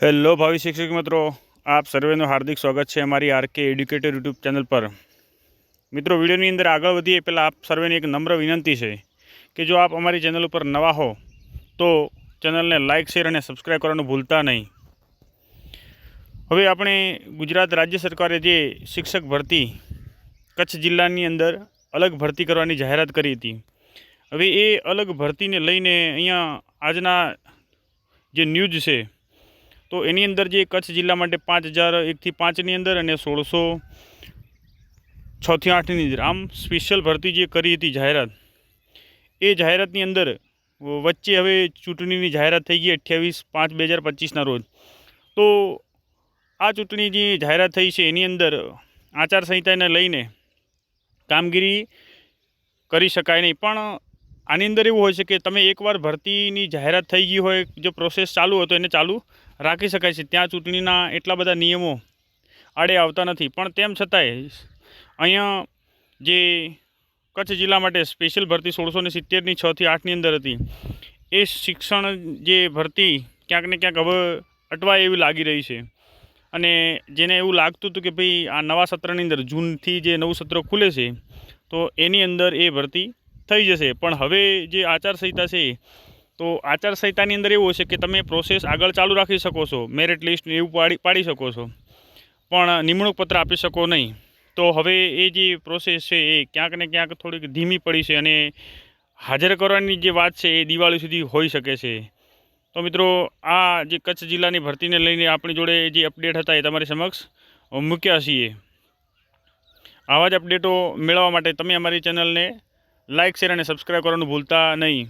Hello ભાવિ શિક્ષક મિત્રો, આપ સર્વેનું હાર્દિક સ્વાગત છે અમારી આરકે એડ્યુકેટર યુટ્યુબ ચેનલ પર। મિત્રો, વિડીયોની અંદર આગળ વધીએ પહેલાં આપ સર્વેને એક નમ્ર વિનંતી છે કે જો આપ અમારી ચેનલ ઉપર નવા હો તો ચેનલને લાઇક, શેર અને સબસ્ક્રાઈબ કરવાનું ભૂલતા નહીં। હવે આપણે ગુજરાત રાજ્ય સરકારે જે શિક્ષક ભરતી કચ્છ જિલ્લાની અંદર અલગ ભરતી કરવાની જાહેરાત કરી હતી। હવે એ અલગ ભરતીને લઈને અહીંયા આજના જે ન્યૂઝ છે તો એની અંદર જે કચ્છ જિલ્લા માટે 5001થી 5ની અંદર અને 1606થી 8ની અંદર આમ સ્પેશિયલ ભરતી જે કરી હતી જાહેરાત, એ જાહેરાતની અંદર વચ્ચે હવે ચૂંટણીની જાહેરાત થઈ ગઈ 28/5/2025ના રોજ। તો આ ચૂંટણી જે જાહેરાત થઈ છે એની અંદર આચારસંહિતાને લઈને કામગીરી કરી શકાય નહીં, પણ આની અંદર એવું હોય છે કે તમે એકવાર ભરતીની જાહેરાત થઈ ગઈ હોય, જો પ્રોસેસ ચાલુ હોય તો એને ચાલુ રાખી શકાય છે। ત્યાં ચૂંટણીના એટલા બધા નિયમો આડે આવતા નથી, પણ તેમ છતાંય અહીંયા જે કચ્છ જિલ્લા માટે સ્પેશિયલ ભરતી 1670ની 6થી 8ની અંદર હતી, એ શિક્ષણ જે ભરતી ક્યાંક ને ક્યાંક હવે અટવાય એવી લાગી રહી છે। અને જેને એવું લાગતું હતું કે ભાઈ આ નવા સત્રની અંદર જૂનથી જે નવું સત્ર ખુલે છે તો એની અંદર એ ભરતી થઈ જશે, પણ હવે જે આચારસંહિતા છે તો આચારસંહિતાની અંદર એવું હશે કે તમે પ્રોસેસ આગળ ચાલુ રાખી શકો છો, મેરિટ લિસ્ટ એવું પાડી શકો છો, પણ નિમણૂક પત્ર આપી શકો નહીં। તો હવે એ જે પ્રોસેસ છે એ ક્યાંક ને ક્યાંક થોડીક ધીમી પડી છે અને હાજર કરવાની જે વાત છે એ દિવાળી સુધી હોઈ શકે છે। તો મિત્રો, આ જે કચ્છ જિલ્લાની ભરતીને લઈને આપણી જોડે જે અપડેટ હતા એ તમારી સમક્ષ મૂક્યા છીએ। આવા જ અપડેટો મેળવવા માટે તમે અમારી ચેનલને લાઇક, શેર અને સબસ્ક્રાઈબ કરવાનું ભૂલતા નહીં।